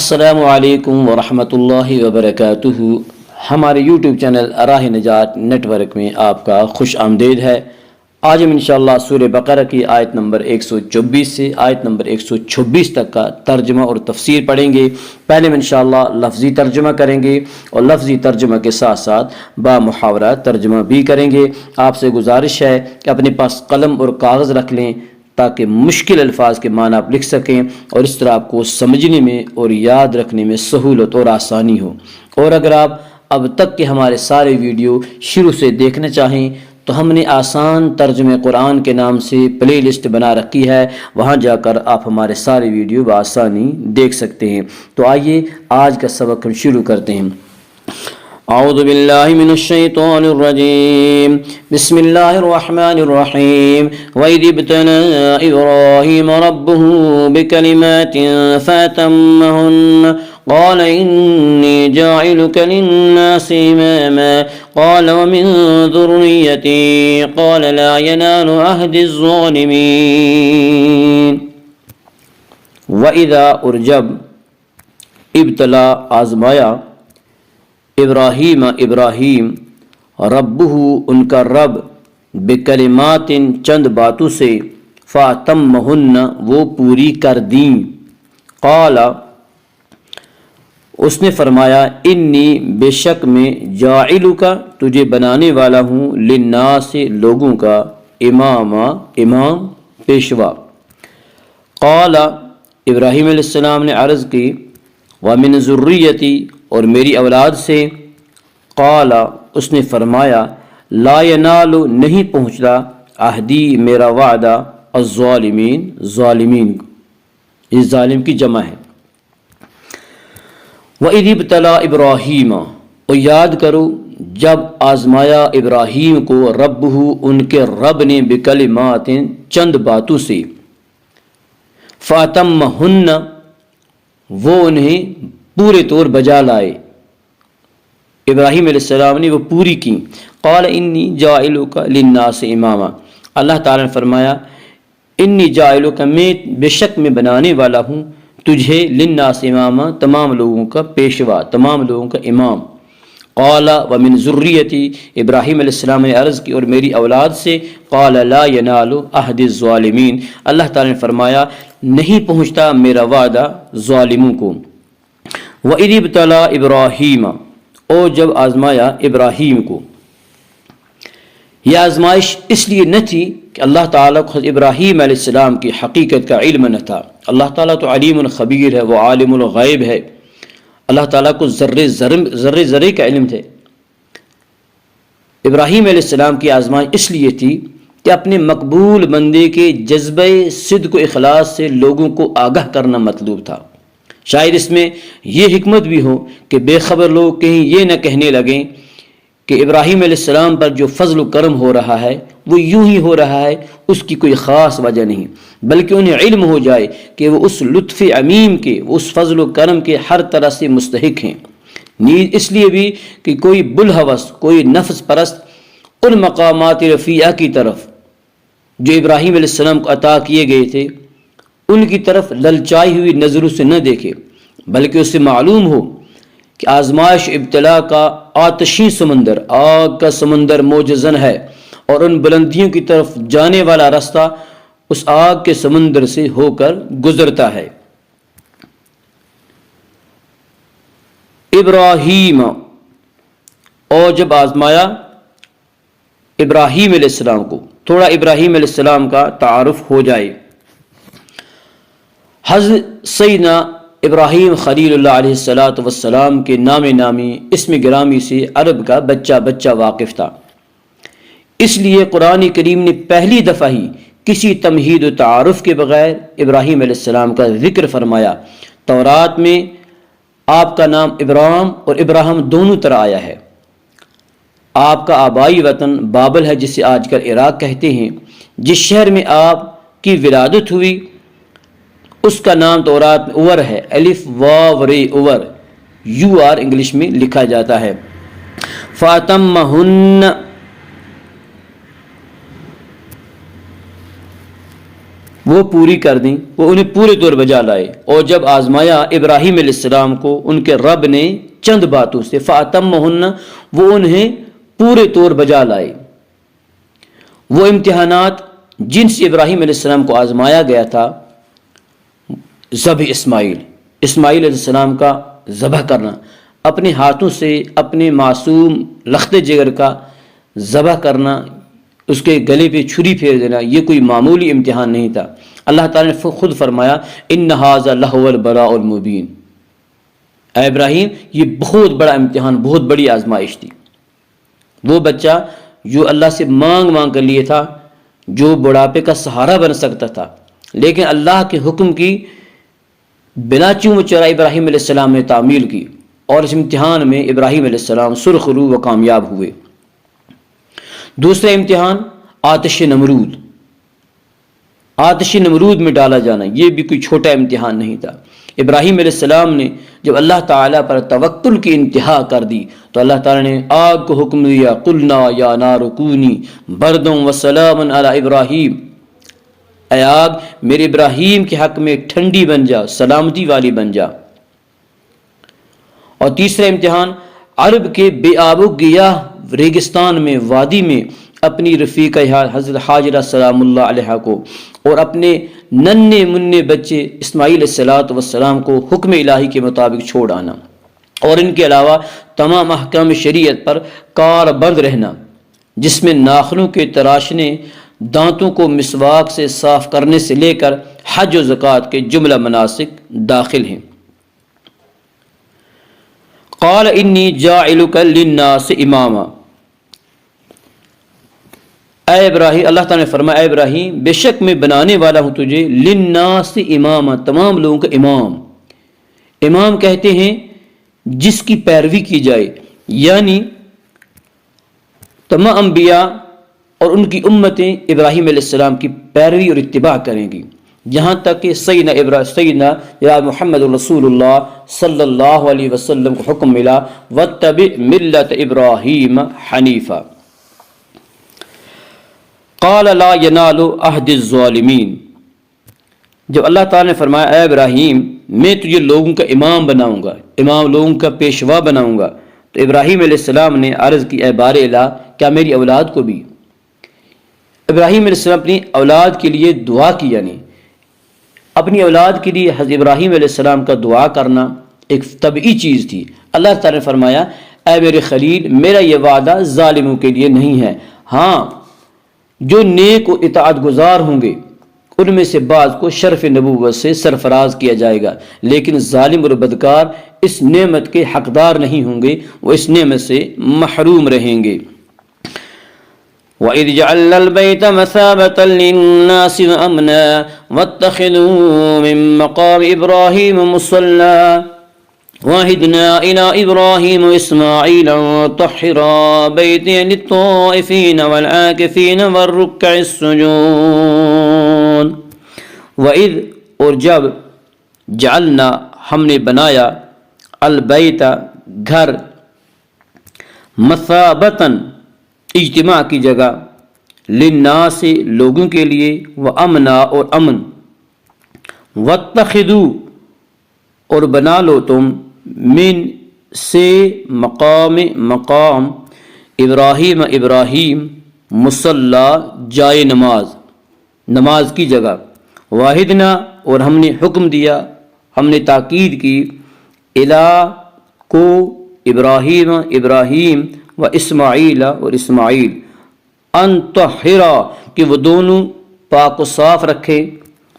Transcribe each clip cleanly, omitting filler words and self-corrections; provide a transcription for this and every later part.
السلام علیکم ورحمۃ اللہ وبرکاتہ۔ ہمارے یوٹیوب چینل راہ نجات نیٹ ورک میں آپ کا خوش آمدید ہے۔ آج ہم انشاءاللہ سورہ بقرہ کی آیت نمبر 124 سے آیت نمبر 126 تک کا ترجمہ اور تفسیر پڑھیں گے۔ پہلے ہم انشاءاللہ لفظی ترجمہ کریں گے اور لفظی ترجمہ کے ساتھ ساتھ با محاورہ ترجمہ بھی کریں گے۔ آپ سے گزارش ہے کہ اپنے پاس قلم اور کاغذ رکھ لیں تاکہ مشکل الفاظ کے معنی آپ لکھ سکیں اور اس طرح آپ کو سمجھنے میں اور یاد رکھنے میں سہولت اور آسانی ہو۔ اور اگر آپ اب تک کے ہمارے سارے ویڈیو شروع سے دیکھنا چاہیں تو ہم نے آسان ترجمہ قرآن کے نام سے پلے لسٹ بنا رکھی ہے، وہاں جا کر آپ ہمارے سارے ویڈیو بآسانی دیکھ سکتے ہیں۔ تو آئیے آج کا سبق ہم شروع کرتے ہیں۔ اعوذ باللہ من الشیطان الرجیم، بسم اللہ الرحمن الرحیم۔ وَإِذِ ابْتَلَىٰ إِبْرَاهِيمَ رَبُّهُ بِكَلِمَاتٍ فَأَتَمَّهُنَّ قَالَ إِنِّي جَاعِلُكَ لِلنَّاسِ إِمَامًا قَالَ وَمِن ذُرِّيَّتِي قَالَ لَا يَنَالُ عَهْدِي الظَّالِمِينَ۔ وَإِذَا اور ابتلا آزمایا ابراہیم ربہ ان کا رب بکلمات چند باتوں سے فاتمہن وہ پوری کر دیں۔ قال اس نے فرمایا انی بے شک میں جاعلک تجھے بنانے والا ہوں للناس لوگوں کا امام پیشوا۔ قال ابراہیم علیہ السلام نے عرض کی ومن ذریتی اور میری اولاد سے۔ قال اس نے فرمایا لا ینال نہیں پہنچتا عہدی میرا وعدہ الظالمین ظالمین، اس ظالم کی جمع ہے۔ وَإِذِ ابْتَلَىٰ إِبْرَاهِيمَ اور یاد کرو جب آزمایا ابراہیم کو ربہ ان کے رب نے بکلمات چند باتوں سے فَأَتَمَّهُنَّ وہ انہیں پورے طور بجا لائے، ابراہیم علیہ السلام نے وہ پوری کی۔ قال انی جاعلک للناس اماما، اللہ تعالیٰ نے فرمایا انی جاعلک میں بے شک میں بنانے والا ہوں تجھے للناس اماما تمام لوگوں کا پیشوا، تمام لوگوں کا امام۔ قال ومن ذریتی ابراہیم علیہ السلام نے عرض کی اور میری اولاد سے۔ قال لا ینال عہد الظالمین، اللہ تعالیٰ نے فرمایا نہیں پہنچتا میرا وعدہ ظالموں کو۔ وَإِذِ ابْتَلَىٰ إِبْرَاهِيمَ اور جب آزمایا ابراہیم کو، یہ آزمائش اس لیے نہ تھی کہ اللہ تعالیٰ کو ابراہیم علیہ السلام کی حقیقت کا علم نہ تھا۔ اللہ تعالیٰ تو علیم الخبیر ہے، وہ عالم الغیب ہے، اللہ تعالیٰ کو ذرے کا علم تھے۔ ابراہیم علیہ السلام کی آزمائش اس لیے تھی کہ اپنے مقبول بندے کے جذبہ صدق و اخلاص سے لوگوں کو آگاہ کرنا مطلوب تھا۔ شاید اس میں یہ حکمت بھی ہو کہ بے خبر لوگ کہیں یہ نہ کہنے لگیں کہ ابراہیم علیہ السلام پر جو فضل و کرم ہو رہا ہے وہ یوں ہی ہو رہا ہے، اس کی کوئی خاص وجہ نہیں، بلکہ انہیں علم ہو جائے کہ وہ اس لطف عمیم کے، وہ اس فضل و کرم کے ہر طرح سے مستحق ہیں۔ نیز اس لیے بھی کہ کوئی بلحوث، کوئی نفس پرست ان مقامات رفیعہ کی طرف جو ابراہیم علیہ السلام کو عطا کیے گئے تھے ان کی طرف للچائی ہوئی نظروں سے نہ دیکھے، بلکہ اس سے معلوم ہو کہ آزمائش ابتلا کا آتشی سمندر، آگ کا سمندر موجزن ہے اور ان بلندیوں کی طرف جانے والا راستہ اس آگ کے سمندر سے ہو کر گزرتا ہے۔ ابراہیم اور جب آزمایا ابراہیم علیہ السلام کو، تھوڑا ابراہیم علیہ السلام کا تعارف ہو جائے۔ حضرت سیدنا ابراہیم خلیل اللہ علیہ السلام کے نامی اسم گرامی سے عرب کا بچہ واقف تھا، اس لیے قرآن کریم نے پہلی دفعہ ہی کسی تمہید و تعارف کے بغیر ابراہیم علیہ السلام کا ذکر فرمایا۔ تورات میں آپ کا نام ابراہیم اور ابراہیم دونوں طرح آیا ہے۔ آپ کا آبائی وطن بابل ہے جسے آج کل عراق کہتے ہیں، جس شہر میں آپ کی ولادت ہوئی اس کا نام تورات میں اور ہے، الف واو رے اور، یو آر انگلش میں لکھا جاتا ہے۔ فاتمہن وہ پوری کر دیں، وہ انہیں پورے طور بجا لائے۔ اور جب آزمایا ابراہیم علیہ السلام کو ان کے رب نے چند باتوں سے، فَأَتَمَّهُنَّ، وہ انہیں پورے طور بجا لائے۔ وہ امتحانات جن سے ابراہیم علیہ السلام کو آزمایا گیا تھا، ذبح اسماعیل علیہ السلام کا ذبح کرنا، اپنے ہاتھوں سے اپنے معصوم لخت جگر کا ذبح کرنا، اس کے گلے پہ چھری پھیر دینا، یہ کوئی معمولی امتحان نہیں تھا۔ اللہ تعالیٰ نے خود فرمایا ان ھذا لہو البلاء المبین، اے ابراہیم یہ بہت بڑا امتحان، بہت بڑی آزمائش تھی۔ وہ بچہ جو اللہ سے مانگ کر لیے تھا، جو بڑھاپے کا سہارا بن سکتا تھا، لیکن اللہ کے حکم کی بلا چوں چرا ابراہیم علیہ السلام نے تعمیل کی، اور اس امتحان میں ابراہیم علیہ السلام سرخ رو و کامیاب ہوئے۔ دوسرا امتحان آتش نمرود میں ڈالا جانا، یہ بھی کوئی چھوٹا امتحان نہیں تھا۔ ابراہیم علیہ السلام نے جب اللہ تعالیٰ پر توکل کی انتہا کر دی تو اللہ تعالیٰ نے آگ کو حکم دیا، قلنا یا نار کونی بردوں وسلاما علی ابراہیم، اے آگ میرے ابراہیم کے حق میں ٹھنڈی بن جا، سلامتی والی بن جا۔ اور تیسرا امتحان عرب کے بے آب و گیاہ ریگستان میں، وادی میں اپنی رفیقہ حضرت حاجرہ سلام اللہ علیہ کو اور اپنے ننھے منھے بچے اسماعیل علیہ السلام کو حکم الہی کے مطابق چھوڑ آنا، اور ان کے علاوہ تمام احکام شریعت پر کاربند رہنا، جس میں ناخنوں کے تراشنے، دانتوں کو مسواک سے صاف کرنے سے لے کر حج و زکوٰۃ کے جملہ مناسک داخل ہیں۔ قال انی جاعلک للناس اماما، اے ابراہیم، اللہ تعالیٰ نے فرمایا اے ابراہیم بے شک میں بنانے والا ہوں تجھے للناس اماما، تمام لوگوں کا امام۔ امام کہتے ہیں جس کی پیروی کی جائے، یعنی تمام انبیاء اور ان کی امتیں ابراہیم علیہ السلام کی پیروی اور اتباع کریں گی، جہاں تک کہ سیدنا یا محمد رسول اللہ صلی اللہ علیہ وسلم کو حکم ملا واتبع ملت ابراہیم حنیفا۔ قال لا ینال عہد الظالمین، جب اللہ تعالیٰ نے فرمایا اے ابراہیم میں تجھے لوگوں کا امام بناؤں گا، امام لوگوں کا پیشوا بناؤں گا، تو ابراہیم علیہ السلام نے عرض کی اے بار الہ کیا میری اولاد کو بھی؟ ابراہیم علیہ السلام اپنی اولاد کے لیے دعا کی، یعنی اپنی اولاد کے لیے حضرت ابراہیم علیہ السلام کا دعا کرنا ایک طبعی چیز تھی۔ اللہ تعالیٰ نے فرمایا اے میرے خلیل میرا یہ وعدہ ظالموں کے لیے نہیں ہے، ہاں جو نیک و اطاعت گزار ہوں گے ان میں سے بعض کو شرف نبوت سے سرفراز کیا جائے گا، لیکن ظالم اور بدکار اس نعمت کے حقدار نہیں ہوں گے، وہ اس نعمت سے محروم رہیں گے۔ وَإِذْ جَعَلْنَا الْبَيْتَ مَثَابَةً لِلنَّاسِ وَأَمْنًا وَاتَّخِذُوا مِن مَّقَامِ إِبْرَاهِيمَ مُصَلًّى وَعَهِدْنَا إِلَىٰ إِبْرَاهِيمَ وَإِسْمَاعِيلَ أَن طَهِّرَا بَيْتِيَ لِلطَّائِفِينَ وَالْعَاكِفِينَ وَالرُّكَّعِ السُّجُودِ۔ وَإِذْ، اور جب، جعلنا ہم نے بنایا، البیت گھر، مثابتاً اجتماع کی جگہ، للناس لوگوں کے لیے، وامنا اور امن، واتخذوا اور بنا لو تم، من سے مقام ابراہیم مصلی جائے نماز کی جگہ، واحدنا اور ہم نے حکم دیا، ہم نے تاکید کی، الا کو ابراہیم و اسماعیل اور اسماعیل، ان طہرا کہ وہ دونوں پاک و صاف رکھے،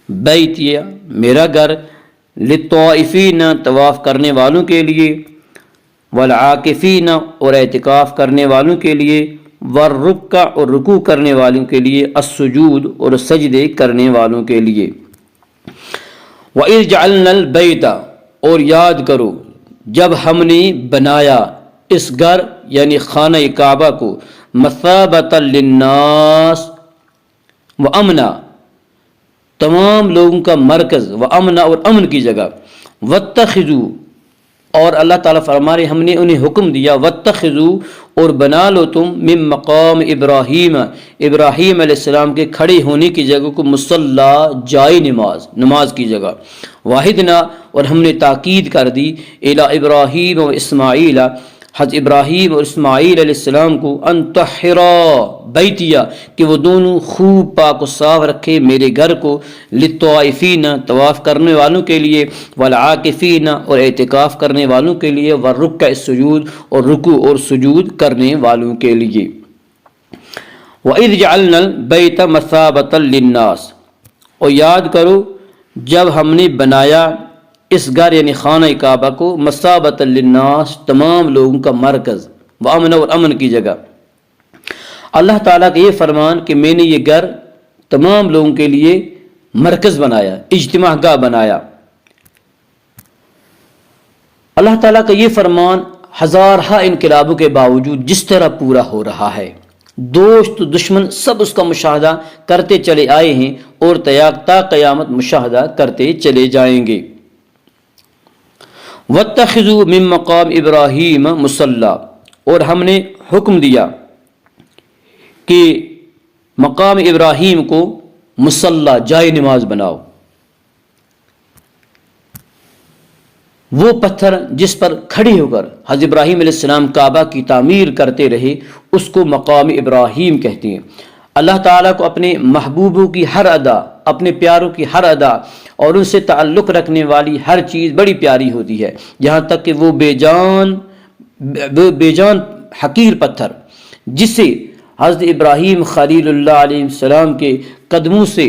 بیتیا میرا گھر، للطائفین طواف کرنے والوں کے لیے، والعاکفین اور اعتکاف کرنے والوں کے لیے، والرکع اور رکوع کرنے والوں کے لیے، السجود اور سجدے کرنے والوں کے لیے۔ وَإِذْ جَعَلْنَا الْبَيْتَ اور یاد کرو جب ہم نے بنایا اس گھر یعنی خانہ کعبہ کو، مثابۃ للناس وامنا تمام لوگوں کا مرکز، وامنا اور امن کی جگہ، واتخذوا اور اللہ تعالیٰ فرما رہے ہم نے انہیں حکم دیا واتخذوا اور بنا لو تم من مقام ابراہیم ابراہیم علیہ السلام کے کھڑے ہونے کی جگہ کو مصلی جائے نماز کی جگہ واحدنا اور ہم نے تاکید کر دی الی ابراہیم و اسماعیل حضرت ابراہیم اور اسماعیل علیہ السلام کو ان طہرا بیتیہ کہ وہ دونوں خوب پاک و صاف رکھے میرے گھر کو للطوائفین طواف کرنے والوں کے لیے والعاکفین اور اعتکاف کرنے والوں کے لیے والرکع السجود اور رکوع اور سجود کرنے والوں کے لیے وَإِذْ جَعَلْنَا الْبَيْتَ مَثَابَةً لِلنَّاسِ اور یاد کرو جب ہم نے بنایا اس گھر یعنی خانہ کعبہ کو مثابۃ للناس تمام لوگوں کا مرکز وامن اور امن کی جگہ اللہ تعالیٰ کا یہ فرمان کہ میں نے یہ گھر تمام لوگوں کے لیے مرکز بنایا اجتماع گاہ بنایا اللہ تعالیٰ کا یہ فرمان ہزارہ انقلابوں کے باوجود جس طرح پورا ہو رہا ہے دوست دشمن سب اس کا مشاہدہ کرتے چلے آئے ہیں اور تا قیامت مشاہدہ کرتے چلے جائیں گے واتخذوا من مقام ابراہیم مصلی اور ہم نے حکم دیا کہ مقام ابراہیم کو مصلی جائے نماز بناؤ وہ پتھر جس پر کھڑے ہو کر حضرت ابراہیم علیہ السلام کعبہ کی تعمیر کرتے رہے اس کو مقام ابراہیم کہتے ہیں اللہ تعالیٰ کو اپنے محبوبوں کی ہر ادا اپنے پیاروں کی ہر ادا اور ان سے تعلق رکھنے والی ہر چیز بڑی پیاری ہوتی ہے یہاں تک کہ وہ بے جان حقیر پتھر جسے حضرت ابراہیم خلیل اللہ علیہ السلام کے قدموں سے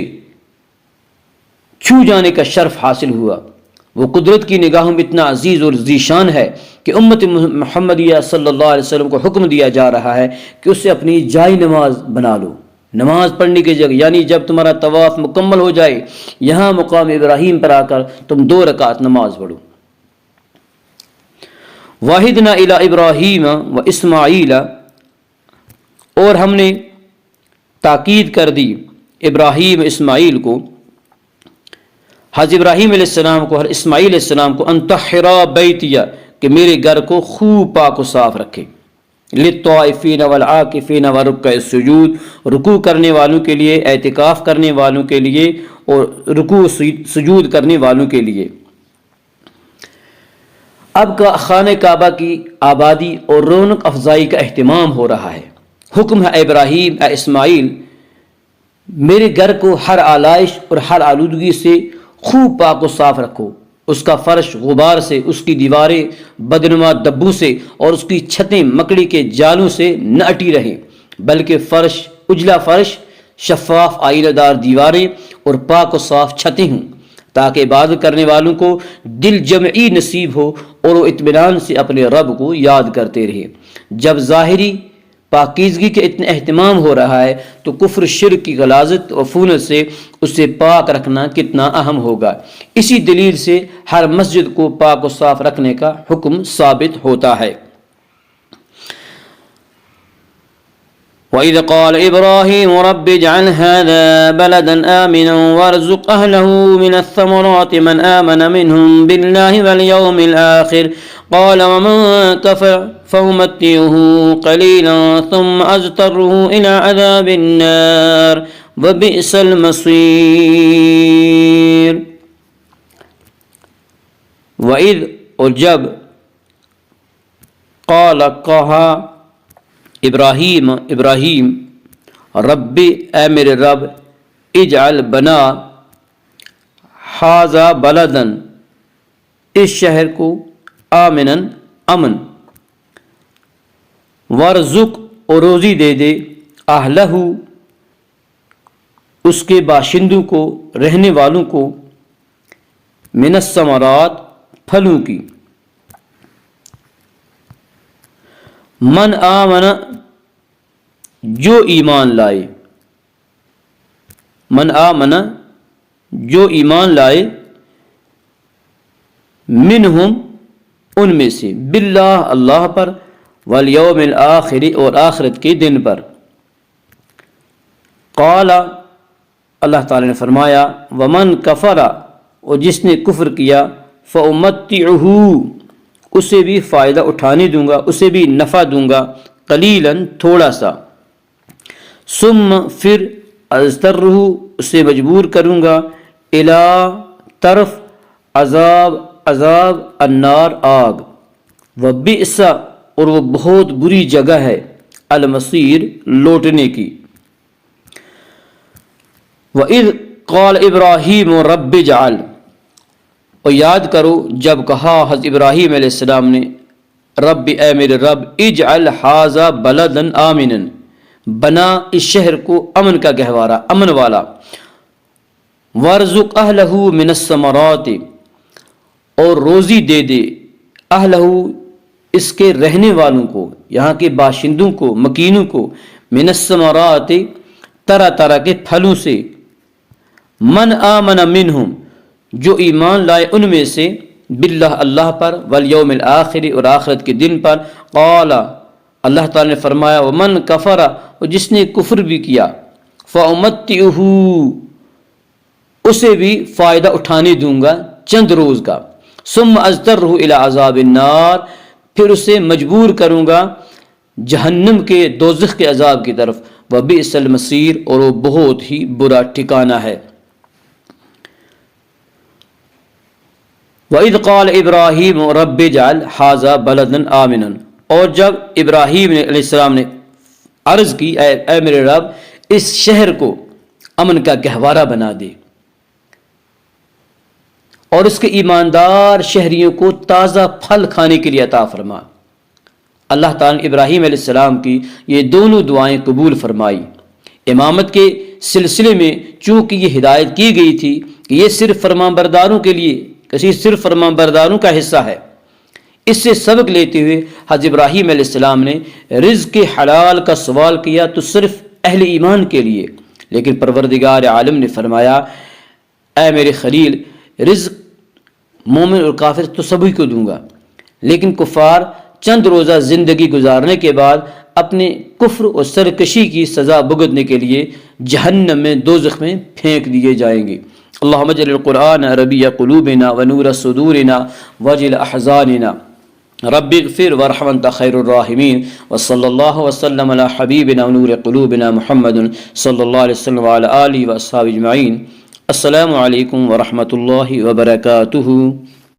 چھو جانے کا شرف حاصل ہوا وہ قدرت کی نگاہوں میں اتنا عزیز اور ذیشان ہے کہ امت محمدیہ صلی اللہ علیہ وسلم کو حکم دیا جا رہا ہے کہ اسے اپنی جائے نماز بنا لو نماز پڑھنے کی جگہ یعنی جب تمہارا طواف مکمل ہو جائے یہاں مقام ابراہیم پر آ کر تم 2 رکعت نماز پڑھو واحدنا الی ابراہیم و اسماعیل اور ہم نے تاکید کر دی ابراہیم اسماعیل کو حضرت ابراہیم علیہ السلام کو اور اسماعیل علیہ السلام کو ان طہرا بیتیہ کہ میرے گھر کو خوب پاک و صاف رکھے للطوائفین والعاکفین ورکع السجود رکوع کرنے والوں کے لیے اعتکاف کرنے والوں کے لیے اور رکوع سجود کرنے والوں کے لیے اب کا خانہ کعبہ کی آبادی اور رونق افزائی کا اہتمام ہو رہا ہے حکم ہے ابراہیم اے اسماعیل میرے گھر کو ہر آلائش اور ہر آلودگی سے خوب پاک و صاف رکھو اس کا فرش غبار سے اس کی دیواریں بدنما دبو سے اور اس کی چھتیں مکڑی کے جالوں سے نہ اٹی رہیں بلکہ فرش اجلا فرش شفاف آئینہ دار دیواریں اور پاک و صاف چھتیں ہوں تاکہ عبادت کرنے والوں کو دل جمعی نصیب ہو اور وہ اطمینان سے اپنے رب کو یاد کرتے رہے جب ظاہری پاکیزگی کے اتنا اہتمام ہو رہا ہے تو کفر شرک کی غلاظت و فونت سے اسے پاک رکھنا کتنا اہم ہوگا اسی دلیل سے ہر مسجد کو پاک و صاف رکھنے کا حکم ثابت ہوتا ہے وَإِذْ قَالَ إِبْرَاهِيمُ رَبِّ اجْعَلْ هَذَا بَلَدًا آمِنًا وَارْزُقْ أَهْلَهُ مِنَ الثَّمَرَاتِ مَنْ آمَنَ مِنْهُمْ بِاللَّهِ وَالْيَوْمِ الْآخِرِ قَالَ وَمَنْ كَفَرَ فَأُمَتِّعُهُ قَلِيلًا ثُمَّ أَضْطَرُّهُ إِلَى عَذَابِ النَّارِ وَبِئْسَ الْمَصِيرُ وَإِذْ اور جب قال کہا ابراہیم ربی اے میرے رب اجعل بنا ھذا بلدن اس شہر کو آمنن امن ورزق اور روزی دے دے اہلہ اس کے باشندوں کو رہنے والوں کو من الثمرات پھلوں کی من آمن جو ایمان لائے من آمن جو ایمان لائے منہم ان میں سے باللہ اللہ پر والیوم الآخر اور آخرت کے دن پر قال اللہ تعالی نے فرمایا ومن کفر اور جس نے کفر کیا فأمتعہ اسے بھی فائدہ اٹھانے دوں گا، اسے بھی نفع دوں گا، قلیلاً تھوڑا سا، ثم پھر اضطرہ اسے مجبور کروں گا، الی طرف عذاب النار آگ، وبئس اور وہ بہت بری جگہ ہے، المصیر لوٹنے کی۔ وَإِذْ قَالَ إِبْرَاهِيمُ رَبِّ اجْعَلْ، اور یاد کرو جب کہا حضرت ابراہیم علیہ السلام نے، رب اے میرے رب، اجعل ھذا بلدا آمنا، بنا اس شہر کو امن کا گہوارہ، امن والا، وارزق اہلہ من الثمرات، اور روزی دے دے، اہلہ اس کے رہنے والوں کو، یہاں کے باشندوں کو، مکینوں کو، من الثمرات طرح طرح کے پھلوں سے، من آمن منہم جو ایمان لائے ان میں سے، باللہ اللہ پر، والیوم الآخر اور آخرت کے دن پر، قال اللہ تعالی نے فرمایا، ومن کفر اور جس نے کفر بھی کیا، فأمتعہ اسے بھی فائدہ اٹھانے دوں گا چند روز کا، ثم اضطرہ الی عذاب النار پھر اسے مجبور کروں گا جہنم کے دوزخ کے عذاب کی طرف، وبئس المصیر اور وہ بہت ہی برا ٹھکانہ ہے۔ وَإِذْ قَالَ إِبْرَاهِيمُ رَبِّ اجْعَلْ ھذا بَلَدًا آمِنًا، اور جب ابراہیم علیہ السلام نے عرض کی، اے میرے رب اس شہر کو امن کا گہوارہ بنا دے، اور اس کے ایماندار شہریوں کو تازہ پھل کھانے کے لیے عطا فرما۔ اللہ تعالیٰ نے ابراہیم علیہ السلام کی یہ دونوں دعائیں قبول فرمائی۔ امامت کے سلسلے میں چونکہ یہ ہدایت کی گئی تھی کہ یہ صرف فرمانبرداروں کے لیے، صرف فرمانبرداروں کا حصہ ہے، اس سے سبق لیتے ہوئے حضرت ابراہیم علیہ السلام نے رزق حلال کا سوال کیا تو صرف اہل ایمان کے لیے، لیکن پروردگار عالم نے فرمایا، اے میرے خلیل رزق مومن اور کافر تو سبھی کو دوں گا، لیکن کفار چند روزہ زندگی گزارنے کے بعد اپنے کفر اور سرکشی کی سزا بھگتنے کے لیے جہنم میں، دوزخ میں پھینک دیے جائیں گے۔ اللہم اجعل القرآن ربیع قلوبنا ونور صدورنا وجل احزاننا رب اغفر وارحم انت خیر الراحمین، وصلی اللہ وسلم علی حبیبنا ونور قلوبنا محمد صلی اللہ علیہ وسلم وعلی آلہ واصحابہ اجمعین۔ السلام علیکم ورحمۃ اللہ وبرکاتہ۔